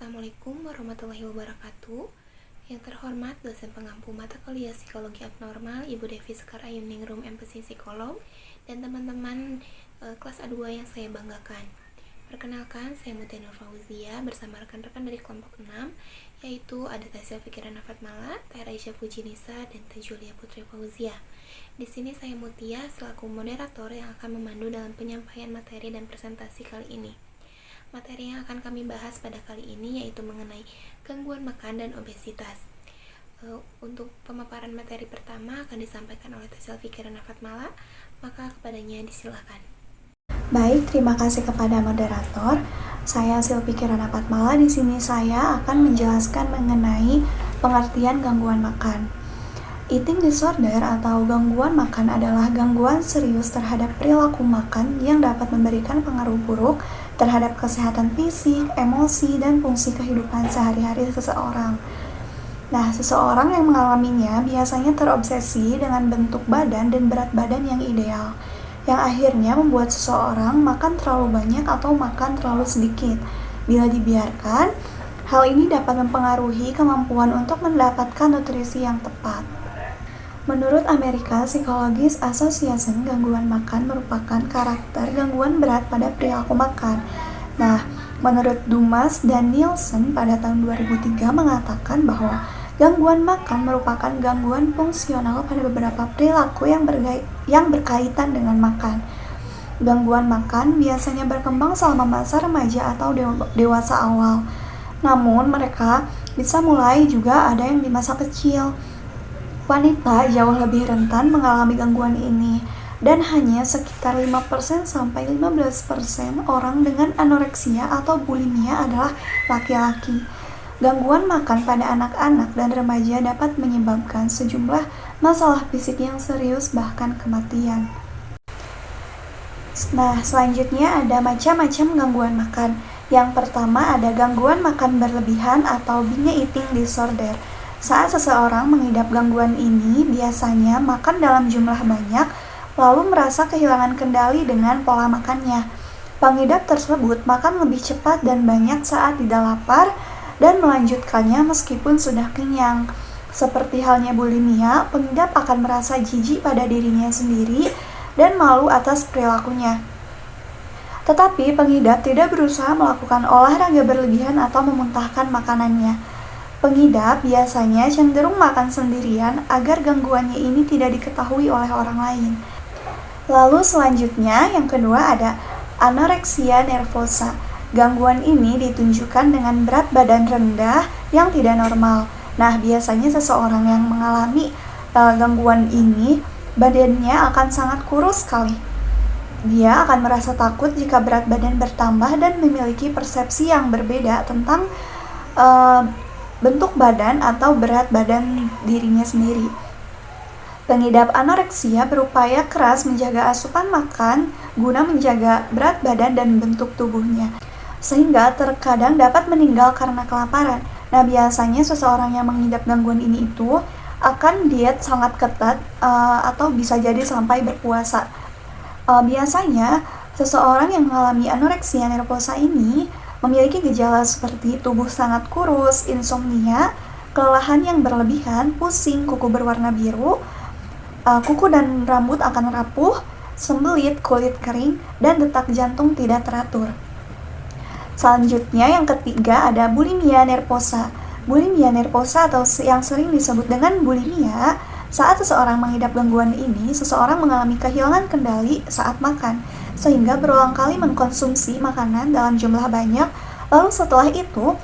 Assalamualaikum warahmatullahi wabarakatuh. Yang terhormat dosen pengampu mata kuliah Psikologi Abnormal Ibu Devi Sekar Ayuningrum MPC Psikolog dan teman-teman kelas A2 yang saya banggakan. Perkenalkan, saya Mutia Nur Fauzia bersama rekan-rekan dari kelompok 6, yaitu ada Tasya Fikiran Fatmala, Teh Aisyah Fujinisa, dan Teh Julia Putri Fauzia. Di sini saya Mutia selaku moderator yang akan memandu dalam penyampaian materi dan presentasi kali ini. Materi yang akan kami bahas pada kali ini yaitu mengenai gangguan makan dan obesitas. Untuk pemaparan materi pertama akan disampaikan oleh Teh Fikiran Fatmala, maka kepadanya disilakan. Baik, terima kasih kepada moderator. Saya Silvi Kirana Fatmala. Di sini saya akan menjelaskan mengenai pengertian gangguan makan. Eating disorder atau gangguan makan adalah gangguan serius terhadap perilaku makan yang dapat memberikan pengaruh buruk terhadap kesehatan fisik, emosi, dan fungsi kehidupan sehari-hari seseorang. Nah, seseorang yang mengalaminya biasanya terobsesi dengan bentuk badan dan berat badan yang ideal, yang akhirnya membuat seseorang makan terlalu banyak atau makan terlalu sedikit. Bila dibiarkan, hal ini dapat mempengaruhi kemampuan untuk mendapatkan nutrisi yang tepat. Menurut American Psychologist Association, gangguan makan merupakan karakter gangguan berat pada perilaku makan. Nah, menurut Dumas dan Nielsen pada tahun 2003 mengatakan bahwa gangguan makan merupakan gangguan fungsional pada beberapa perilaku yang berkaitan dengan makan. Gangguan makan biasanya berkembang selama masa remaja atau dewasa awal. Namun, mereka bisa mulai juga ada yang di masa kecil. Wanita jauh lebih rentan mengalami gangguan ini, dan hanya sekitar 5%-15% orang dengan anoreksia atau bulimia adalah laki-laki. Gangguan makan pada anak-anak dan remaja dapat menyebabkan sejumlah masalah fisik yang serius, bahkan kematian. Nah, selanjutnya ada macam-macam gangguan makan. Yang pertama ada gangguan makan berlebihan atau binge eating disorder. Saat seseorang mengidap gangguan ini, biasanya makan dalam jumlah banyak, lalu merasa kehilangan kendali dengan pola makannya. Pengidap tersebut makan lebih cepat dan banyak saat tidak lapar, dan melanjutkannya meskipun sudah kenyang. Seperti halnya bulimia, pengidap akan merasa jijik pada dirinya sendiri dan malu atas perilakunya. Tetapi pengidap tidak berusaha melakukan olahraga berlebihan atau memuntahkan makanannya. Pengidap biasanya cenderung makan sendirian agar gangguannya ini tidak diketahui oleh orang lain. Lalu selanjutnya yang kedua ada anoreksia nervosa. Gangguan ini ditunjukkan dengan berat badan rendah yang tidak normal. Nah, biasanya seseorang yang mengalami gangguan ini badannya akan sangat kurus sekali. Dia akan merasa takut jika berat badan bertambah dan memiliki persepsi yang berbeda tentang bentuk badan atau berat badan dirinya sendiri. Pengidap anoreksia berupaya keras menjaga asupan makan guna menjaga berat badan dan bentuk tubuhnya, sehingga terkadang dapat meninggal karena kelaparan. Nah, biasanya seseorang yang mengidap gangguan ini itu akan diet sangat ketat atau bisa jadi sampai berpuasa. Biasanya seseorang yang mengalami anoreksia nervosa ini memiliki gejala seperti tubuh sangat kurus, insomnia, kelelahan yang berlebihan, pusing, kuku berwarna biru, kuku dan rambut akan rapuh, sembelit, kulit kering, dan detak jantung tidak teratur. Selanjutnya yang ketiga ada bulimia nervosa. Bulimia nervosa atau yang sering disebut dengan bulimia, saat seseorang mengidap gangguan ini, seseorang mengalami kehilangan kendali saat makan, sehingga berulang kali mengkonsumsi makanan dalam jumlah banyak, lalu setelah itu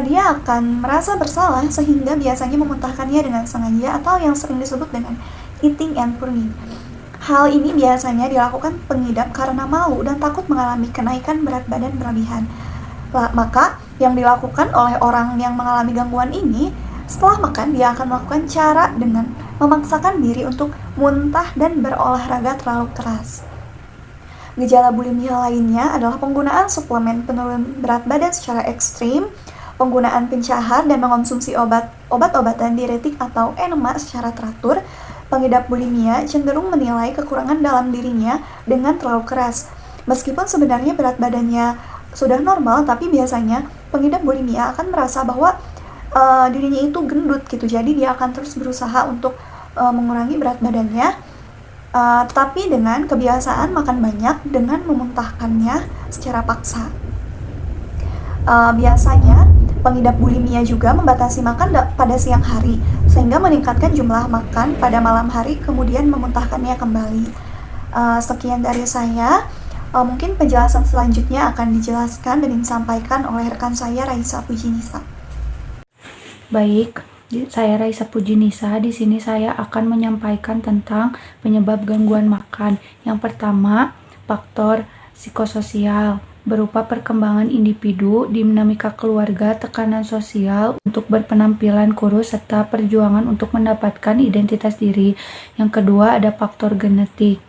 dia akan merasa bersalah sehingga biasanya memuntahkannya dengan sengaja atau yang sering disebut dengan eating and purging. Hal ini biasanya dilakukan pengidap karena malu dan takut mengalami kenaikan berat badan berlebihan. Maka yang dilakukan oleh orang yang mengalami gangguan ini, setelah makan dia akan melakukan cara dengan memaksakan diri untuk muntah dan berolahraga terlalu keras. Gejala bulimia lainnya adalah penggunaan suplemen penurun berat badan secara ekstrim, penggunaan pencahar dan mengonsumsi obat-obatan diuretik atau enema secara teratur. Pengidap bulimia cenderung menilai kekurangan dalam dirinya dengan terlalu keras. Meskipun sebenarnya berat badannya sudah normal, tapi biasanya pengidap bulimia akan merasa bahwa dirinya itu gendut gitu, jadi dia akan terus berusaha untuk mengurangi berat badannya, tetapi dengan kebiasaan makan banyak dengan memuntahkannya secara paksa. Biasanya pengidap bulimia juga membatasi makan pada siang hari sehingga meningkatkan jumlah makan pada malam hari, kemudian memuntahkannya kembali. Sekian dari saya. Mungkin penjelasan selanjutnya akan dijelaskan dan disampaikan oleh rekan saya Raisa Pujinisa. Baik, saya Raisa Pujinisa. Di sini saya akan menyampaikan tentang penyebab gangguan makan. Yang pertama, faktor psikososial berupa perkembangan individu, dinamika keluarga, tekanan sosial untuk berpenampilan kurus, serta perjuangan untuk mendapatkan identitas diri. Yang kedua, ada faktor genetik.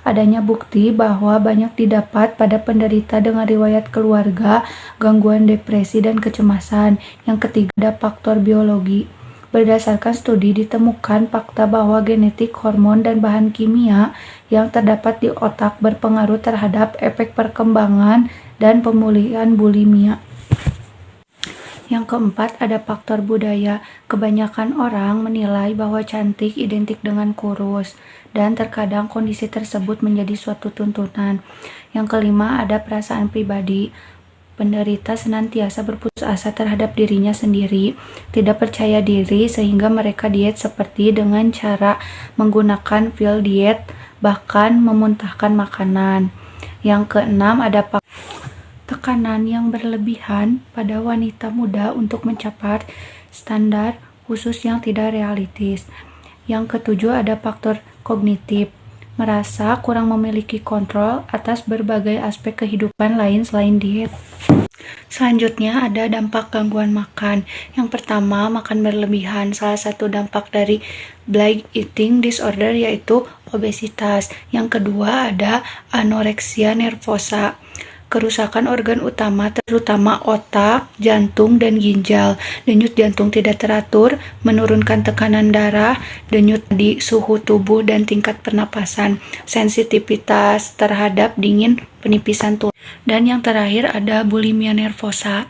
Adanya bukti bahwa banyak didapat pada penderita dengan riwayat keluarga, gangguan depresi dan kecemasan. Yang ketiga, ada faktor biologi. Berdasarkan studi ditemukan fakta bahwa genetik, hormon, dan bahan kimia yang terdapat di otak berpengaruh terhadap efek perkembangan dan pemulihan bulimia. Yang keempat, ada faktor budaya. Kebanyakan orang menilai bahwa cantik identik dengan kurus, dan terkadang kondisi tersebut menjadi suatu tuntunan. Yang kelima, ada perasaan pribadi. Penderita senantiasa berputus asa terhadap dirinya sendiri, tidak percaya diri sehingga mereka diet seperti dengan cara menggunakan pil diet, bahkan memuntahkan makanan. Yang keenam, ada tekanan yang berlebihan pada wanita muda untuk mencapai standar khusus yang tidak realistis. Yang ketujuh, ada faktor kognitif, merasa kurang memiliki kontrol atas berbagai aspek kehidupan lain selain diet. Selanjutnya ada dampak gangguan makan. Yang pertama, makan berlebihan. Salah satu dampak dari binge eating disorder yaitu obesitas. Yang kedua, ada anoreksia nervosa, kerusakan organ utama terutama otak, jantung, dan ginjal. Denyut jantung tidak teratur, menurunkan tekanan darah, denyut nadi, suhu tubuh, dan tingkat pernapasan, sensitivitas terhadap dingin, penipisan tulang. Dan yang terakhir ada bulimia nervosa.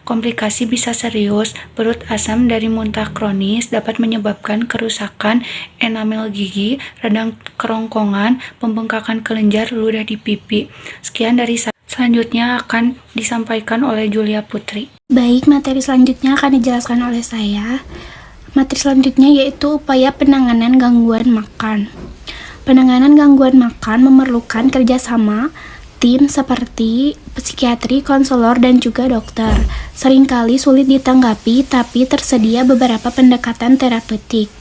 Komplikasi bisa serius, perut asam dari muntah kronis dapat menyebabkan kerusakan enamel gigi, radang kerongkongan, pembengkakan kelenjar ludah di pipi. Sekian dari saya. Selanjutnya akan disampaikan oleh Julia Putri. Baik, materi selanjutnya akan dijelaskan oleh saya. Materi selanjutnya yaitu upaya penanganan gangguan makan. Penanganan gangguan makan memerlukan kerjasama tim seperti psikiatri, konselor, dan juga dokter. Seringkali sulit ditanggapi, tapi tersedia beberapa pendekatan terapeutik.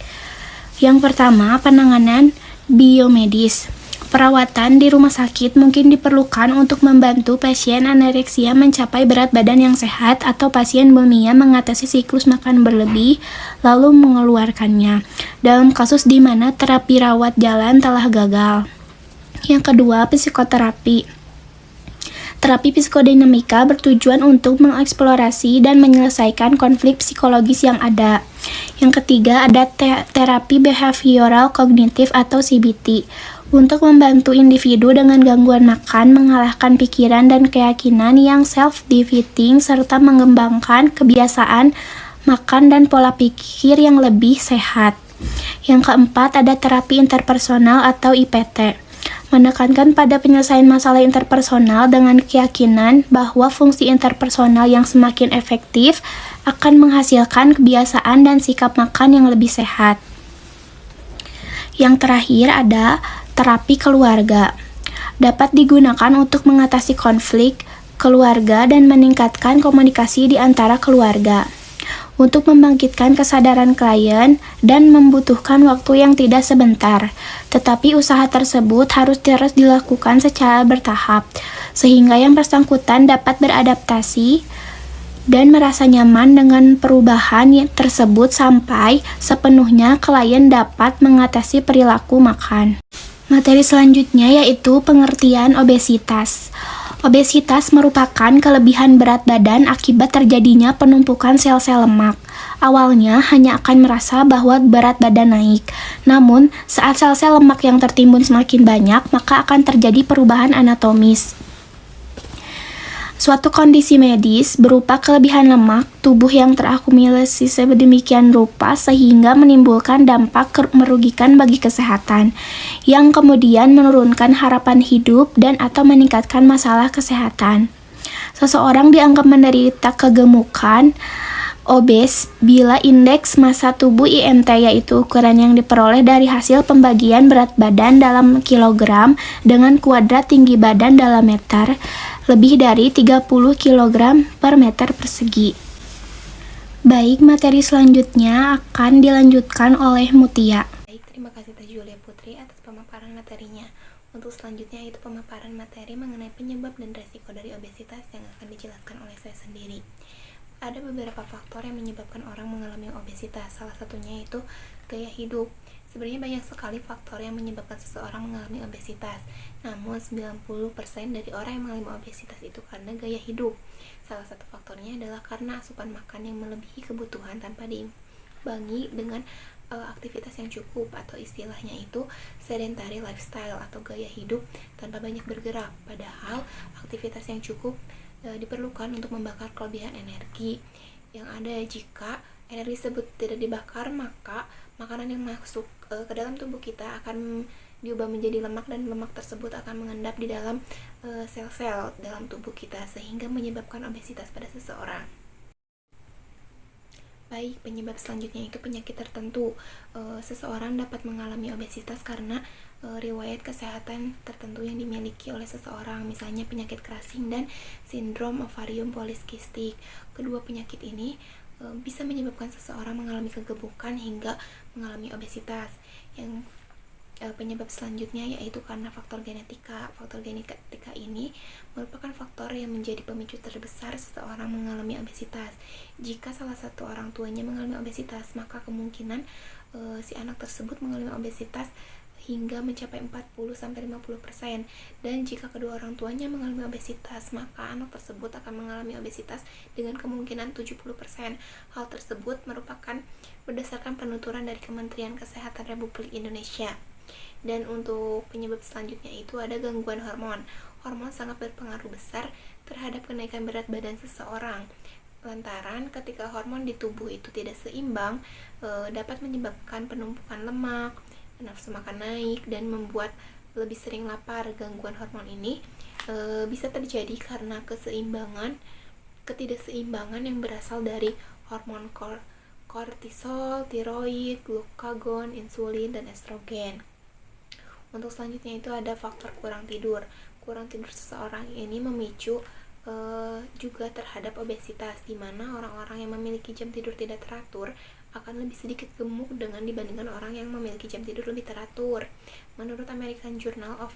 Yang pertama, penanganan biomedis. Perawatan di rumah sakit mungkin diperlukan untuk membantu pasien anoreksia mencapai berat badan yang sehat atau pasien bulimia mengatasi siklus makan berlebih lalu mengeluarkannya dalam kasus di mana terapi rawat jalan telah gagal. Yang kedua, psikoterapi. Terapi psikodinamika bertujuan untuk mengeksplorasi dan menyelesaikan konflik psikologis yang ada. Yang ketiga, ada terapi behavioral kognitif atau CBT. Untuk membantu individu dengan gangguan makan mengalahkan pikiran dan keyakinan yang self-defeating serta mengembangkan kebiasaan makan dan pola pikir yang lebih sehat. Yang keempat, ada terapi interpersonal atau IPT. Menekankan pada penyelesaian masalah interpersonal dengan keyakinan bahwa fungsi interpersonal yang semakin efektif akan menghasilkan kebiasaan dan sikap makan yang lebih sehat. Yang terakhir ada terapi keluarga. Dapat digunakan untuk mengatasi konflik keluarga dan meningkatkan komunikasi di antara keluarga. Untuk membangkitkan kesadaran klien dan membutuhkan waktu yang tidak sebentar. Tetapi usaha tersebut harus terus dilakukan secara bertahap, sehingga yang bersangkutan dapat beradaptasi dan merasa nyaman dengan perubahan tersebut sampai sepenuhnya klien dapat mengatasi perilaku makan. Materi selanjutnya yaitu pengertian obesitas. Obesitas merupakan kelebihan berat badan akibat terjadinya penumpukan sel-sel lemak. Awalnya hanya akan merasa bahwa berat badan naik. Namun, saat sel-sel lemak yang tertimbun semakin banyak, maka akan terjadi perubahan anatomis. Suatu kondisi medis berupa kelebihan lemak tubuh yang terakumulasi sedemikian rupa sehingga menimbulkan dampak merugikan bagi kesehatan, yang kemudian menurunkan harapan hidup dan atau meningkatkan masalah kesehatan. Seseorang dianggap menderita kegemukan, obes, bila indeks massa tubuh IMT, yaitu ukuran yang diperoleh dari hasil pembagian berat badan dalam kilogram dengan kuadrat tinggi badan dalam meter, lebih dari 30 kg per meter persegi. Baik, materi selanjutnya akan dilanjutkan oleh Mutia. Baik, terima kasih Teh Julia Putri atas pemaparan materinya. Untuk selanjutnya itu pemaparan materi mengenai penyebab dan resiko dari obesitas yang akan dijelaskan oleh saya sendiri. Ada beberapa faktor yang menyebabkan orang mengalami obesitas. Salah satunya itu gaya hidup. Sebenarnya banyak sekali faktor yang menyebabkan seseorang mengalami obesitas. Namun 90% dari orang yang mengalami obesitas itu karena gaya hidup. Salah satu faktornya adalah karena asupan makan yang melebihi kebutuhan tanpa diimbangi dengan aktivitas yang cukup, atau istilahnya itu sedentary lifestyle atau gaya hidup tanpa banyak bergerak. Padahal aktivitas yang cukup diperlukan untuk membakar kelebihan energi yang ada. Jika energi tersebut tidak dibakar, maka makanan yang masuk ke dalam tubuh kita akan diubah menjadi lemak, dan lemak tersebut akan mengendap di dalam sel-sel dalam tubuh kita sehingga menyebabkan obesitas pada seseorang. Baik, penyebab selanjutnya itu penyakit tertentu. Seseorang dapat mengalami obesitas karena riwayat kesehatan tertentu yang dimiliki oleh seseorang, misalnya penyakit Cushing dan sindrom ovarium polikistik. Kedua penyakit ini bisa menyebabkan seseorang mengalami kegemukan hingga mengalami obesitas. Yang penyebab selanjutnya yaitu karena faktor genetika. Faktor genetika ini merupakan faktor yang menjadi pemicu terbesar seseorang mengalami obesitas. Jika salah satu orang tuanya mengalami obesitas, maka kemungkinan si anak tersebut mengalami obesitas hingga mencapai 40-50%. Dan jika kedua orang tuanya mengalami obesitas, maka anak tersebut akan mengalami obesitas dengan kemungkinan 70%. Hal tersebut merupakan berdasarkan penuturan dari Kementerian Kesehatan Republik Indonesia. Dan untuk penyebab selanjutnya itu ada gangguan hormon. Hormon sangat berpengaruh besar terhadap kenaikan berat badan seseorang. Lantaran ketika hormon di tubuh itu tidak seimbang, dapat menyebabkan penumpukan lemak, nafsu makan naik, dan membuat lebih sering lapar. Gangguan hormon ini bisa terjadi karena ketidakseimbangan yang berasal dari hormon kortisol, tiroid, glukagon, insulin, dan estrogen. Untuk selanjutnya itu ada faktor kurang tidur. Kurang tidur seseorang ini memicu juga terhadap obesitas, di mana orang-orang yang memiliki jam tidur tidak teratur akan lebih sedikit gemuk dibandingkan orang yang memiliki jam tidur lebih teratur. Menurut American Journal of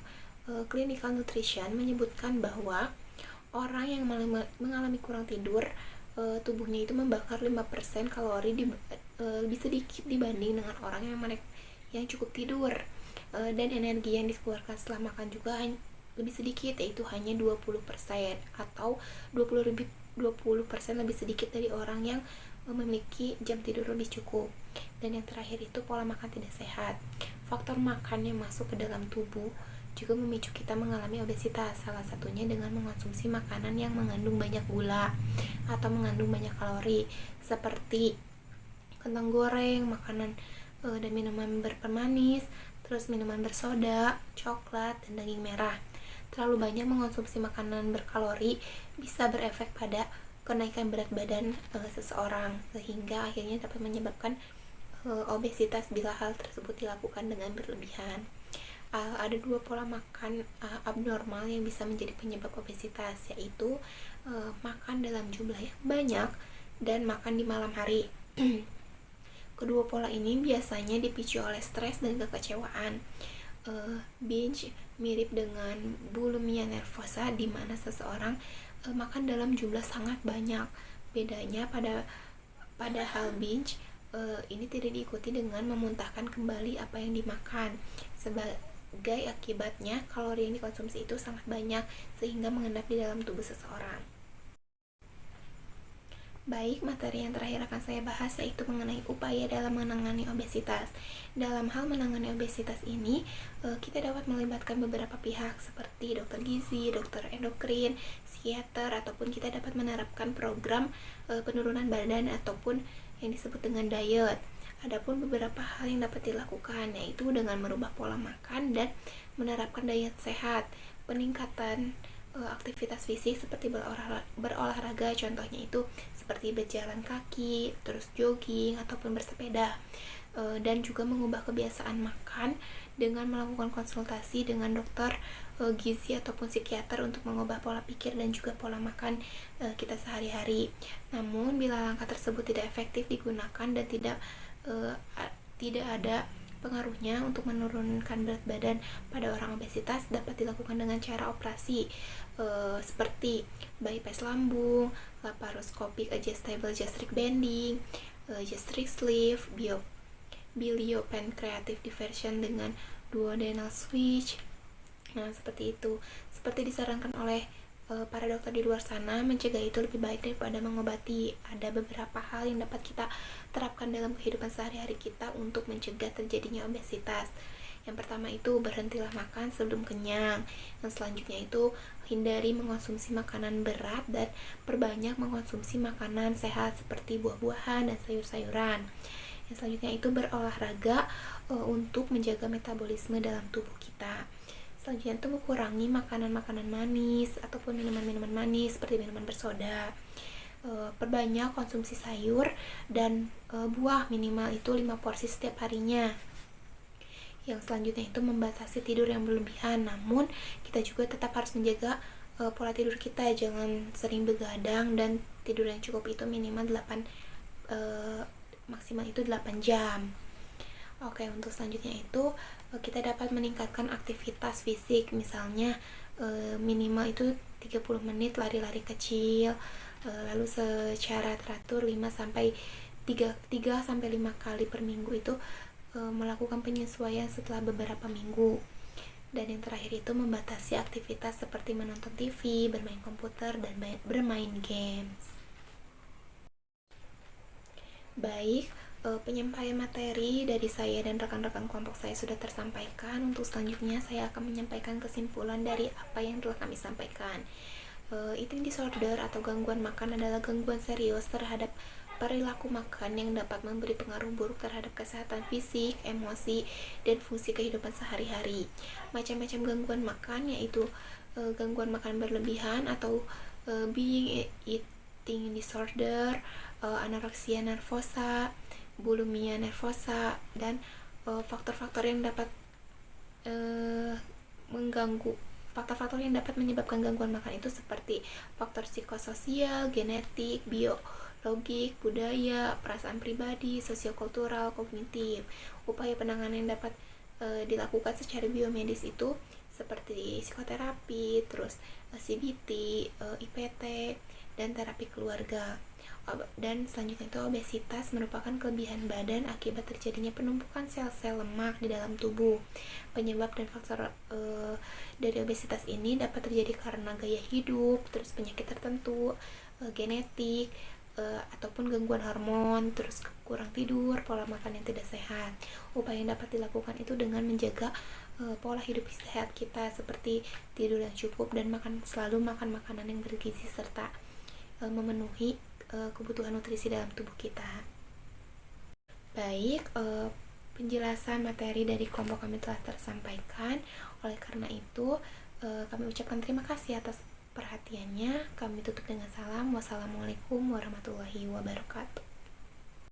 Clinical Nutrition menyebutkan bahwa orang yang mengalami kurang tidur, tubuhnya itu membakar 5% kalori lebih sedikit dibanding dengan orang yang cukup tidur. Dan energi yang dikeluarkan setelah makan juga lebih sedikit, yaitu hanya 20%, atau 20% lebih sedikit dari orang yang memiliki jam tidur lebih cukup. Dan yang terakhir itu pola makan tidak sehat. Faktor makan yang masuk ke dalam tubuh juga memicu kita mengalami obesitas, salah satunya dengan mengonsumsi makanan yang mengandung banyak gula atau mengandung banyak kalori, seperti kentang goreng, makanan dan minuman berpemanis, terus minuman bersoda, coklat, dan daging merah. Terlalu banyak mengonsumsi makanan berkalori bisa berefek pada kenaikan berat badan seseorang, sehingga akhirnya dapat menyebabkan obesitas bila hal tersebut dilakukan dengan berlebihan. Ada dua pola makan abnormal yang bisa menjadi penyebab obesitas, yaitu makan dalam jumlah yang banyak dan makan di malam hari. Kedua pola ini biasanya dipicu oleh stres dan kekecewaan. Binge mirip dengan bulimia nervosa, di mana seseorang makan dalam jumlah sangat banyak. Bedanya pada hal binge ini tidak diikuti dengan memuntahkan kembali apa yang dimakan. Sebagai akibatnya, kalori yang dikonsumsi itu sangat banyak sehingga mengendap di dalam tubuh seseorang. Baik, materi yang terakhir akan saya bahas yaitu mengenai upaya dalam menangani obesitas. Dalam hal menangani obesitas ini, kita dapat melibatkan beberapa pihak seperti dokter gizi, dokter endokrin, psikiater, ataupun kita dapat menerapkan program penurunan badan ataupun yang disebut dengan diet. Adapun beberapa hal yang dapat dilakukan yaitu dengan merubah pola makan dan menerapkan diet sehat, peningkatan aktivitas fisik seperti berolahraga, contohnya itu seperti berjalan kaki, terus jogging ataupun bersepeda, dan juga mengubah kebiasaan makan dengan melakukan konsultasi dengan dokter gizi ataupun psikiater untuk mengubah pola pikir dan juga pola makan kita sehari-hari. Namun bila langkah tersebut tidak efektif digunakan dan tidak ada pengaruhnya untuk menurunkan berat badan pada orang obesitas, dapat dilakukan dengan cara operasi seperti bypass lambung, laparoscopic adjustable gastric banding, gastric sleeve, biliopancreatic diversion dengan duodenal switch. Nah, seperti itu. Seperti disarankan oleh para dokter di luar sana, mencegah itu lebih baik daripada mengobati. Ada beberapa hal yang dapat kita terapkan dalam kehidupan sehari-hari kita untuk mencegah terjadinya obesitas. Yang pertama itu berhentilah makan sebelum kenyang. Yang selanjutnya itu hindari mengonsumsi makanan berat dan perbanyak mengonsumsi makanan sehat seperti buah-buahan dan sayur-sayuran. Yang selanjutnya itu berolahraga untuk menjaga metabolisme dalam tubuh kita. Selanjutnya itu mengurangi makanan-makanan manis ataupun minuman-minuman manis seperti minuman bersoda. Perbanyak konsumsi sayur dan buah, minimal itu 5 porsi setiap harinya. Yang selanjutnya itu membatasi tidur yang berlebihan, namun kita juga tetap harus menjaga pola tidur kita, jangan sering begadang, dan tidur yang cukup itu minimal 8 maksimal itu 8 jam. Oke, untuk selanjutnya itu kita dapat meningkatkan aktivitas fisik, misalnya minimal itu 30 menit lari-lari kecil, lalu secara teratur 3 sampai 5 kali per minggu itu melakukan penyesuaian setelah beberapa minggu. Dan yang terakhir itu membatasi aktivitas seperti menonton TV, bermain komputer, dan bermain games. Baik, penyampaian materi dari saya dan rekan-rekan kelompok saya sudah tersampaikan. Untuk selanjutnya saya akan menyampaikan kesimpulan dari apa yang telah kami sampaikan. Eating disorder atau gangguan makan adalah gangguan serius terhadap perilaku makan yang dapat memberi pengaruh buruk terhadap kesehatan fisik, emosi, dan fungsi kehidupan sehari-hari. Macam-macam gangguan makan yaitu gangguan makan berlebihan atau being eating disorder, anoreksia nervosa, bulimia nervosa, dan faktor-faktor yang dapat faktor-faktor yang dapat menyebabkan gangguan makan itu seperti faktor psikososial, genetik, biologik, budaya, perasaan pribadi, sosiokultural, kognitif. Upaya penanganan yang dapat dilakukan secara biomedis itu seperti psikoterapi, terus CBT, IPT, dan terapi keluarga. Dan selanjutnya itu obesitas merupakan kelebihan badan akibat terjadinya penumpukan sel-sel lemak di dalam tubuh. Penyebab dan faktor dari obesitas ini dapat terjadi karena gaya hidup, terus penyakit tertentu, genetik, ataupun gangguan hormon, terus kurang tidur, pola makan yang tidak sehat. Upaya yang dapat dilakukan itu dengan menjaga pola hidup sehat kita seperti tidur yang cukup dan selalu makan makanan yang bergizi serta memenuhi kebutuhan nutrisi dalam tubuh kita. Baik, penjelasan materi dari kelompok kami telah tersampaikan. Oleh karena itu, kami ucapkan terima kasih atas perhatiannya. Kami tutup dengan salam. Wassalamualaikum warahmatullahi wabarakatuh.